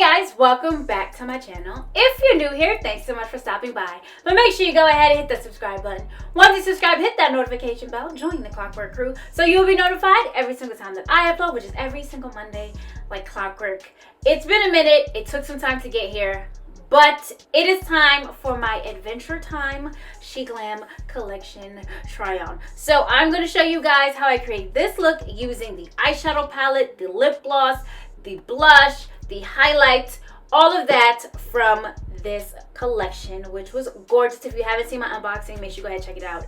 guys, welcome back to my channel. If you're new here, thanks so much for stopping by. But make sure you go ahead and hit the subscribe button. Once you subscribe, hit that notification bell, join the Clockwork crew, so you'll be notified every single time that I upload, which is every single Monday, like clockwork. It's been a minute, it took some time to get here, but it is time for my Adventure Time Sheglam collection try-on. So I'm going to show you guys how I create this look using the eyeshadow palette, the lip gloss, the blush, the highlight, all of that from this collection, which was gorgeous. If you haven't seen my unboxing, make sure you go ahead and check it out.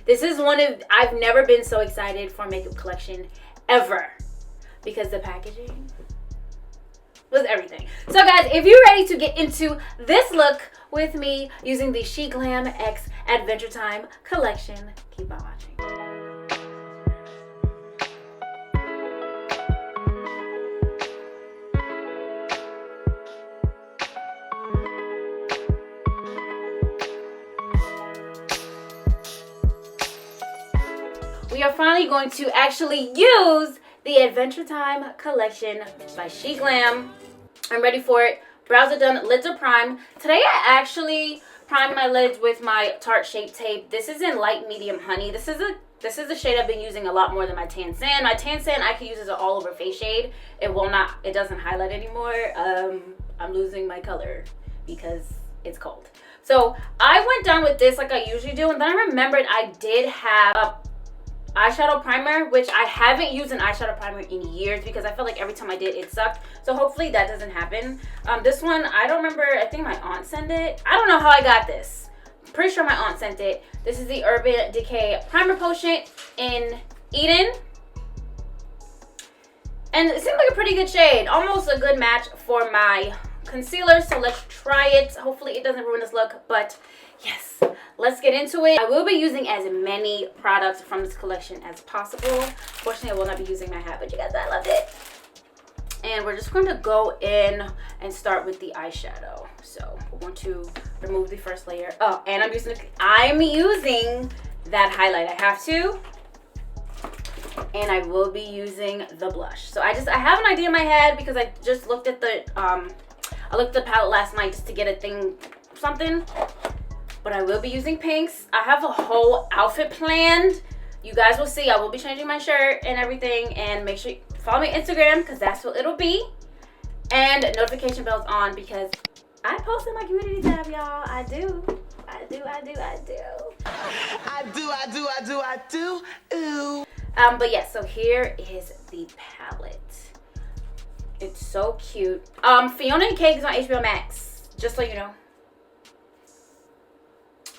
This is I've never been so excited for a makeup collection ever, because the packaging was everything. So guys, if you're ready to get into this look with me using the Sheglam X Adventure Time collection, keep on watching. We are finally going to actually use the Adventure Time collection by Sheglam. I'm ready for it. Brows are done, lids are primed. Today I actually primed my lids with my Tarte Shape Tape. This is in light medium honey. This is the shade I've been using a lot more than my tan sand. My tan sand I can use as an all over face shade. It doesn't highlight anymore. I'm losing my color because it's cold. So I went down with this like I usually do, and then I remembered I did have a eyeshadow primer, which I haven't used an eyeshadow primer in years because I felt like every time I did it sucked. So hopefully that doesn't happen. This one, I don't remember, I think my aunt sent it. I don't know how I got this. Pretty sure my aunt sent it. This is the Urban Decay Primer Potion in Eden. And it seems like a pretty good shade. Almost a good match for my concealer. So let's try it. Hopefully it doesn't ruin this look, but yes, let's get into it. I will be using as many products from this collection as possible. Fortunately, I will not be using my hat, but you guys, I loved it. And we're just going to go in and start with the eyeshadow. So we're going to remove the first layer. Oh, and I'm using that highlight. I have to. And I will be using the blush. So I have an idea in my head because I just looked at the palette last night just to get something. But I will be using pinks. I have a whole outfit planned. You guys will see. I will be changing my shirt and everything. And make sure you follow me on Instagram because that's what it'll be. And notification bells on because I post in my community tab, y'all. I do. Ooh. But yeah, so here is the palette. It's so cute. Fiona and Cake is on HBO Max, just so you know.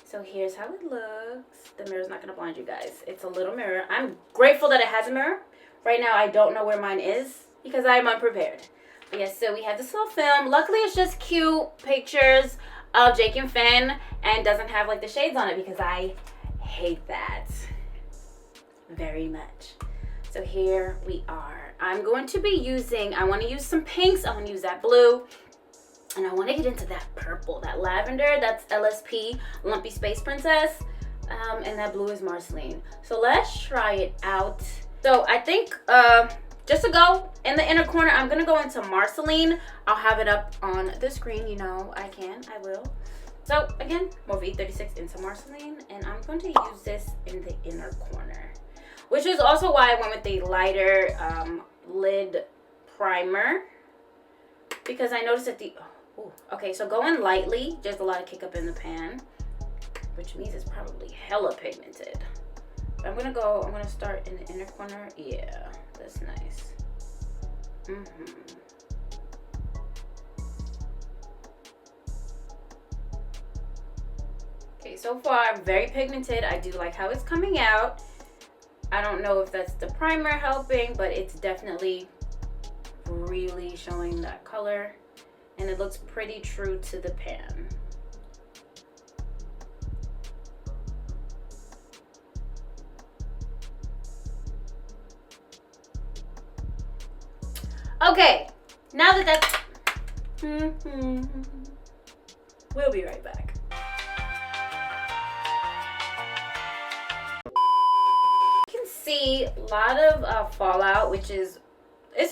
So here's how it looks. The mirror's not going to blind you guys. It's a little mirror. I'm grateful that it has a mirror. Right now, I don't know where mine is because I am unprepared. But yes, so we have this little film. Luckily, it's just cute pictures of Jake and Finn and doesn't have like the shades on it because I hate that very much. So here we are. I'm going to be I want to use some pinks. I want to use that blue. And I want to get into that purple, that lavender. That's LSP, Lumpy Space Princess. And that blue is Marceline. So let's try it out. So I think just to go in the inner corner, I'm going to go into Marceline. I'll have it up on the screen. You know, I will. So again, Morphe 36 into Marceline. And I'm going to use this in the inner corner, which is also why I went with the lighter lid primer. Because I noticed that okay, so go in lightly. There's a lot of kick up in the pan, which means it's probably hella pigmented. But I'm gonna start in the inner corner. Yeah, that's nice. Okay, so far, very pigmented. I do like how it's coming out. I don't know if that's the primer helping, but it's definitely really showing that color. And it looks pretty true to the pan. Okay, now that that's... We'll be right back. You can see a lot of fallout, which is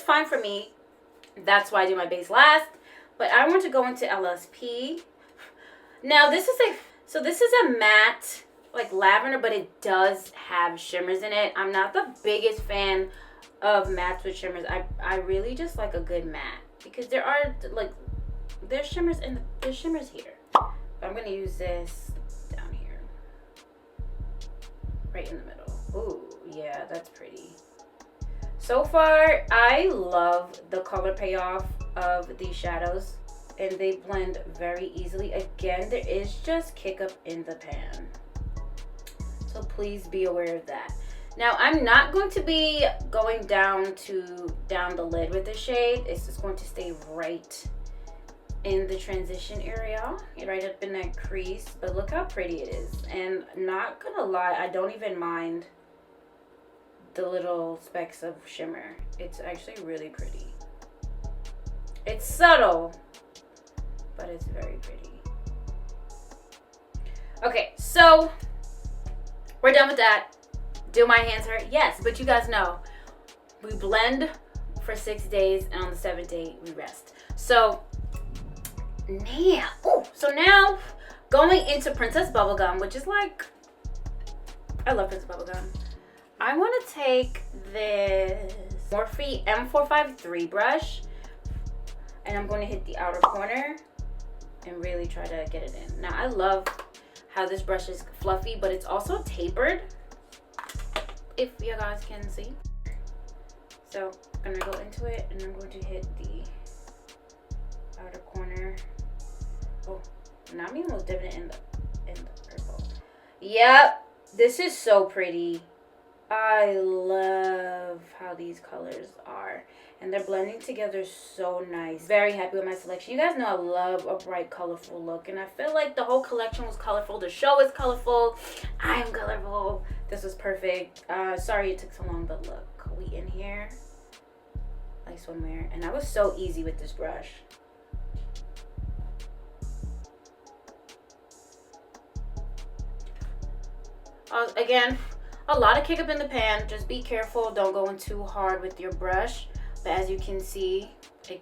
fine for me. That's why I do my base last. But I want to go into LSP. Now this is a matte, like lavender, but it does have shimmers in it. I'm not the biggest fan of mattes with shimmers. I really just like a good matte, because there are like, there's shimmers here. But I'm gonna use this down here, right in the middle. Ooh, yeah, that's pretty. So far, I love the color payoff of these shadows, and they blend very easily. Again, there is just kick up in the pan, so please be aware of that. Now, I'm not going to be going down the lid with this shade. It's just going to stay right in the transition area, right up in that crease. But look how pretty it is. And not gonna lie, I don't even mind the little specks of shimmer. It's actually really pretty. It's subtle, but it's very pretty. Okay, so we're done with that. Do my hands hurt? Yes, but you guys know we blend for 6 days, and on the 7th day we rest. So now going into Princess Bubblegum, which is like, I love Princess Bubblegum. I want to take this Morphe M453 brush, and I'm going to hit the outer corner and really try to get it in. Now, I love how this brush is fluffy, but it's also tapered, if you guys can see. So I'm going to go into it, and I'm going to hit the outer corner. Oh, now I'm almost dipping it in the purple. Yep, this is so pretty. I love how these colors are, and they're blending together so nice. Very happy with my selection. You guys know I love a bright, colorful look, and I feel like the whole collection was colorful. The show is colorful. I am colorful. This was perfect. Sorry it took so long, but look, we in here like swimwear, and I was so easy with this brush. Again, a lot of kick up in the pan. Just be careful. Don't go in too hard with your brush. But as you can see, a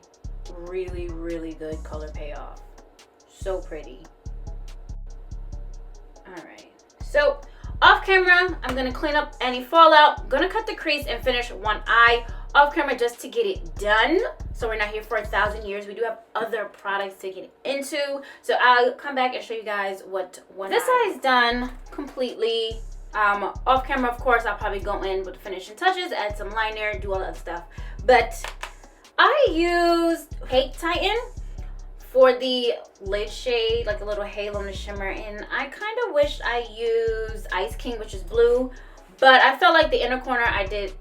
really, really good color payoff. So pretty. Alright. So, off camera, I'm going to clean up any fallout. I'm going to cut the crease and finish one eye off camera just to get it done. So we're not here for 1,000 years. We do have other products to get into. So I'll come back and show you guys what one this eye is done completely. Off camera, of course, I'll probably go in with the finishing touches, add some liner, do all that stuff. But I used Cake Titan for the lid shade, like a little halo and a shimmer. And I kind of wish I used Ice King, which is blue. But I felt like the inner corner I did.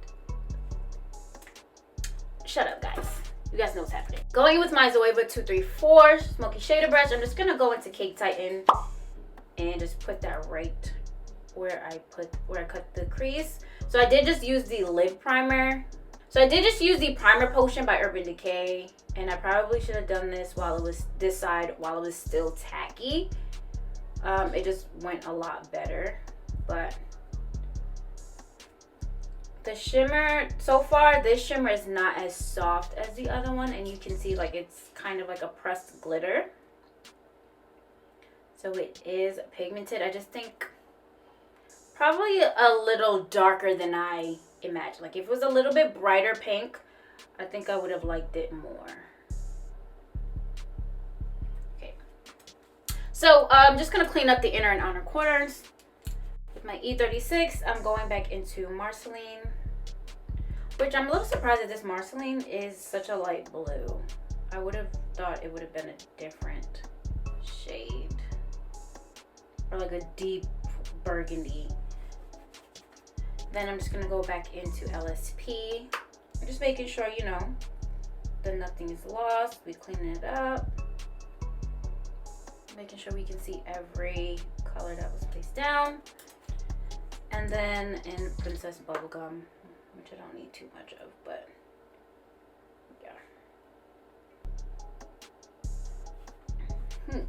Shut up, guys. You guys know what's happening. Going with my Zoeva 234 Smoky Shader Brush, I'm just going to go into Cake Titan and just put that right where I cut the crease. So I did just use the lid primer. So I did just use the Primer Potion by Urban Decay, and I probably should have done this while it was this side while it was still tacky. It just went a lot better, but the shimmer so far, this shimmer is not as soft as the other one, and you can see like it's kind of like a pressed glitter. So it is pigmented. I just think probably a little darker than I imagined. Like if it was a little bit brighter pink, I think I would have liked it more. Okay. So I'm just going to clean up the inner and outer corners. With my E36, I'm going back into Marceline, which I'm a little surprised that this Marceline is such a light blue. I would have thought it would have been a different shade, or like a deep burgundy. Then I'm just going to go back into LSP. I'm just making sure, you know, that nothing is lost. We clean it up. Making sure we can see every color that was placed down. And then in Princess Bubblegum, which I don't need too much of, but yeah.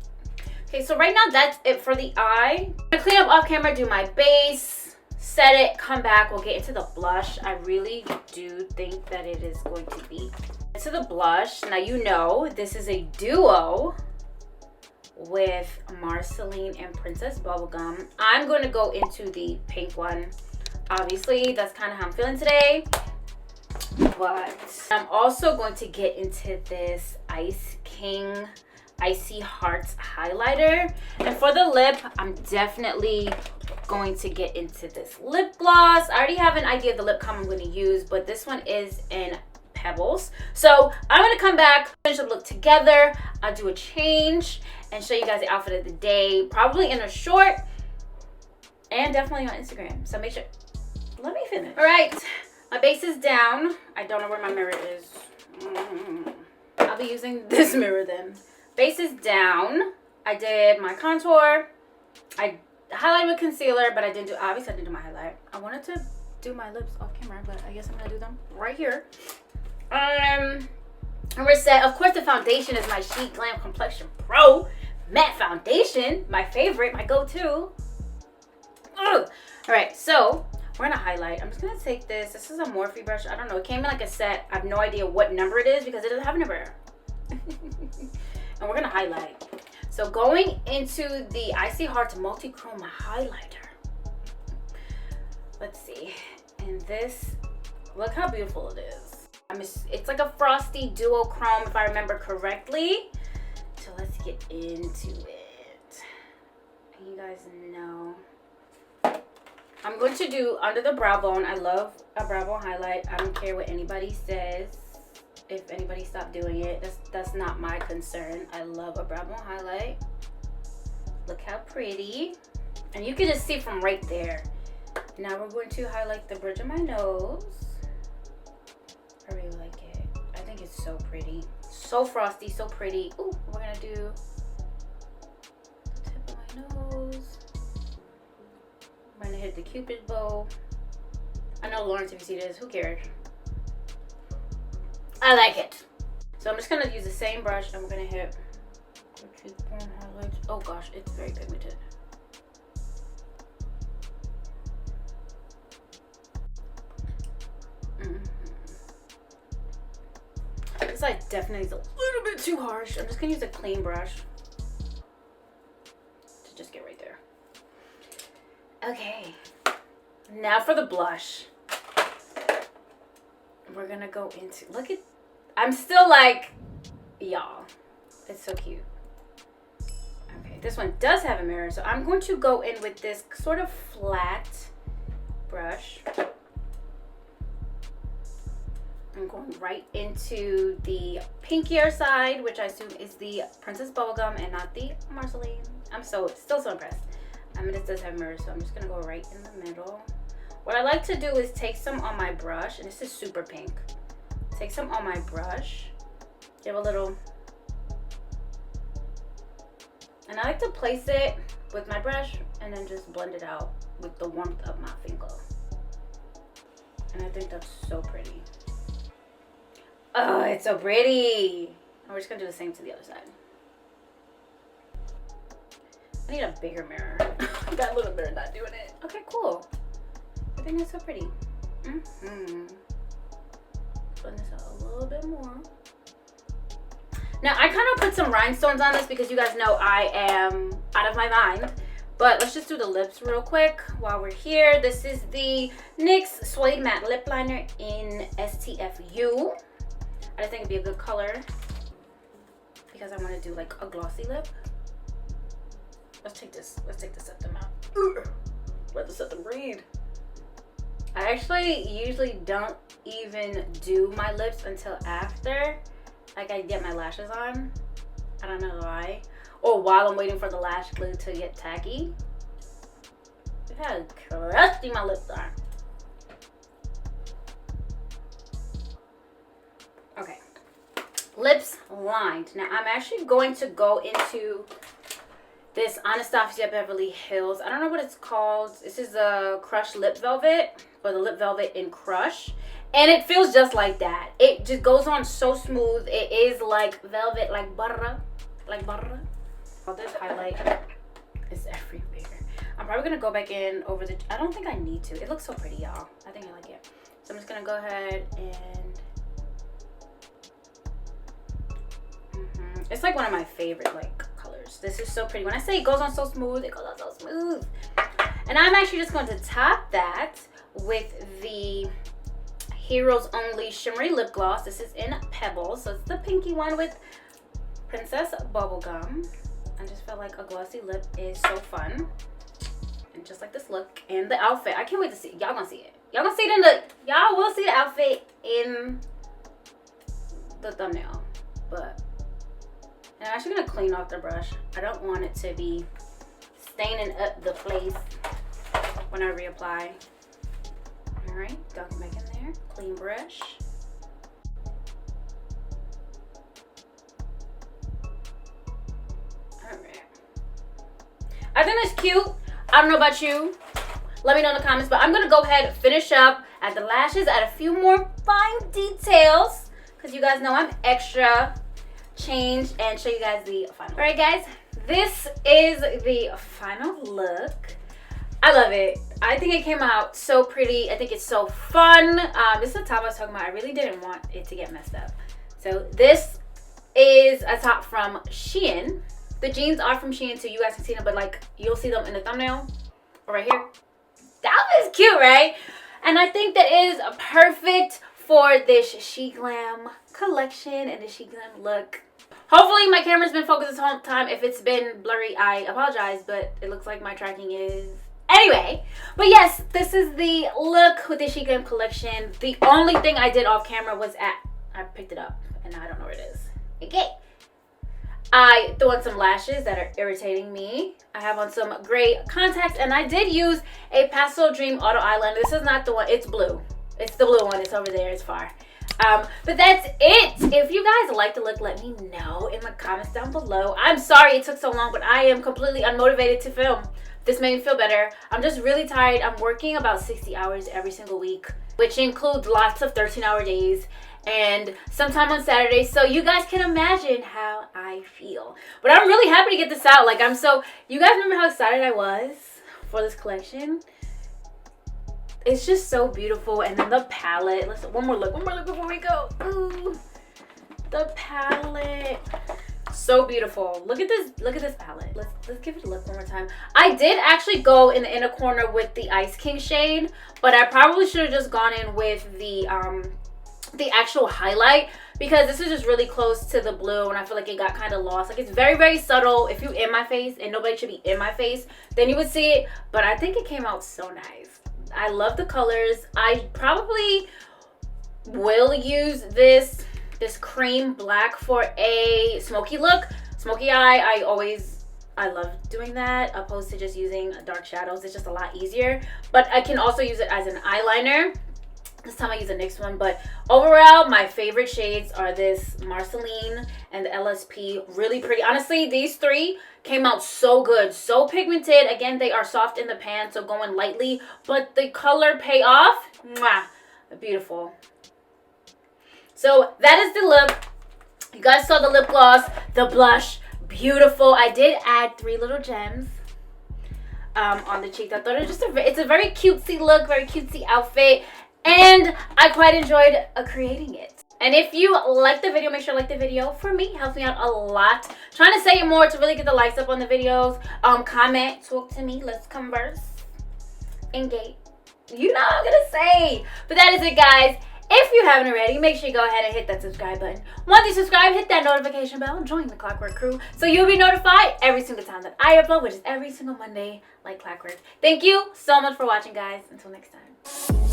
Okay, so right now that's it for the eye. I'm gonna clean up off camera, do my base, set it, come back, we'll get into the blush. I really do think that it is going to be to the blush. Now you know this is a duo with Marceline and Princess Bubblegum. I'm going to go into the pink one. Obviously, that's kind of how I'm feeling today. But I'm also going to get into this Ice King Icy Hearts highlighter. And for the lip, I'm definitely going to get into this lip gloss. I already have an idea of the lip comb I'm going to use, but this one is in Pebbles. So I'm going to come back, finish the look together. I'll do a change and show you guys the outfit of the day, probably in a short and definitely on Instagram. So make sure, let me finish. All right, my base is down. I don't know where my mirror is. I'll be using this mirror then. Base is down. I did my contour. I highlighted with concealer, but I didn't do, obviously I didn't do my highlight. I wanted to do my lips off camera, but I guess I'm gonna do them right here. And we're set. Of course, the foundation is my Sheglam Complexion Pro Matte Foundation. My favorite, my go-to. All right, so we're gonna highlight. I'm just gonna take this. This is a Morphe brush. I don't know. It came in like a set. I have no idea what number it is because it doesn't have a number. And we're gonna highlight. So going into the Icy Hearts Multi-Chrome highlighter. Let's see. And this, look how beautiful it is. It's like a frosty duochrome if I remember correctly. So let's get into it. You guys know I'm going to do under the brow bone. I love a brow bone highlight. I don't care what anybody says. If anybody stopped doing it, that's not my concern. I love a brow bone highlight. Look how pretty. And you can just see from right there. Now we're going to highlight the bridge of my nose. I really like it. I think it's so pretty. So frosty, so pretty. Ooh, we're gonna do the tip of my nose. I'm gonna hit the Cupid's bow. I know Lawrence, if you see this, who cares? I like it. So I'm just gonna use the same brush and we're gonna hit the cheekbone highlights. Oh gosh, it's very pigmented. This side definitely is a little bit too harsh. I'm just gonna use a clean brush to just get right there. Okay, now for the blush. We're gonna go into, look at, I'm still like, y'all, it's so cute. Okay, this one does have a mirror, so I'm going to go in with this sort of flat brush. I'm going right into the pinkier side, which I assume is the Princess Bubblegum and not the Marceline. I'm still so impressed. I mean, it does have mirrors, so I'm just gonna go right in the middle. What I like to do is take some on my brush, and this is super pink. Take some on my brush, give a little, and I like to place it with my brush and then just blend it out with the warmth of my finger. And I think that's so pretty. Oh, it's so pretty. And we're just gonna do the same to the other side. I need a bigger mirror. That little mirror not doing it. Okay, cool. I think that's so pretty. Blend this out a little bit more. Now, I kind of put some rhinestones on this because you guys know I am out of my mind. But let's just do the lips real quick while we're here. This is the NYX Suede Matte Lip Liner in STFU. I just think it'd be a good color because I want to do like a glossy lip. Let's take this septum out. Let the septum breathe. I actually usually don't even do my lips until after, like, I get my lashes on. I don't know why. Or while I'm waiting for the lash glue to get tacky. Look how crusty my lips are. Okay. Lips lined. Now I'm actually going to go into this Anastasia Beverly Hills. I don't know what it's called. This is the Crush Lip Velvet, or the Lip Velvet in Crush. And it feels just like that. It just goes on so smooth. It is like velvet, like butter. Like butter. All this highlight is everywhere. I'm probably going to go back in over the, I don't think I need to. It looks so pretty, y'all. I think I like it. So I'm just going to go ahead and like one of my favorite like colors. This is so pretty. When I say it goes on so smooth, it goes on so smooth. And I'm actually just going to top that with the Heroes Only Shimmery Lip Gloss. This is in Pebbles, so it's the pinky one with Princess Bubblegum. I just felt like a glossy lip is so fun. And just like this look and the outfit. I can't wait to see it. Y'all gonna see it. Y'all gonna see it in the, y'all will see the outfit in the thumbnail. But, and I'm actually gonna clean off the brush. I don't want it to be staining up the place when I reapply. All right, duck back in there. Clean brush. All right. I think that's cute. I don't know about you. Let me know in the comments. But I'm gonna go ahead and finish up at the lashes, add a few more fine details, because you guys know I'm extra. Change and show you guys the final. All right, guys. This is the final look. I love it. I think it came out so pretty. I think it's so fun. This is the top I was talking about. I really didn't want it to get messed up. So this is a top from Shein. The jeans are from Shein too. You guys can see them, but like you'll see them in the thumbnail or right here. That was cute, right? And I think that is perfect for this Sheglam collection and the Sheglam look. Hopefully my camera's been focused this whole time. If it's been blurry, I apologize, but it looks like my tracking is. Anyway, but yes, this is the look with the Sheglam collection. The only thing I did off camera was I picked it up and I don't know where it is. Okay. I threw on some lashes that are irritating me. I have on some gray contacts and I did use a Pastel Dream Auto Eyeliner. This is not the one, it's blue. It's the blue one, it's over there, it's far. But that's it. If you guys like the look, let me know in the comments down below. I'm sorry it took so long, but I am completely unmotivated to film. This made me feel better. I'm just really tired. I'm working about 60 hours every single week, which includes lots of 13-hour days and sometime on Saturdays. So you guys can imagine how I feel. But I'm really happy to get this out. Like you guys remember how excited I was for this collection? It's just so beautiful. And then the palette. Let's one more look before we go. Ooh, the palette. So beautiful. Look at this palette. Let's give it a look one more time. I did actually go in the inner corner with the Ice King shade, but I probably should have just gone in with the actual highlight, because this is just really close to the blue and I feel like it got kind of lost. Like it's very, very subtle. If you in my face, and nobody should be in my face, then you would see it. But I think it came out so nice. I love the colors. I probably will use this cream black for a smoky look. Smoky eye, I love doing that opposed to just using dark shadows. It's just a lot easier. But I can also use it as an eyeliner. This time I use the NYX one. But overall, my favorite shades are this Marceline and the LSP. Really pretty. Honestly, these three came out so good. So pigmented. Again, they are soft in the pan, so going lightly. But the color payoff, mwah, beautiful. So that is the look. You guys saw the lip gloss, the blush, beautiful. I did add 3 little gems on the cheeks. I thought it was just it's a very cutesy look, very cutesy outfit, and I quite enjoyed creating it. And if you like the video, make sure to like the video. For me, helps me out a lot. Trying to say it more to really get the likes up on the videos. Comment, talk to me, let's converse, engage. You know what I'm gonna say. But that is it, guys. If you haven't already, make sure you go ahead and hit that subscribe button. Once you subscribe, hit that notification bell, join the Clockwork crew, so you'll be notified every single time that I upload, which is every single Monday, like clockwork. Thank you so much for watching, guys. Until next time.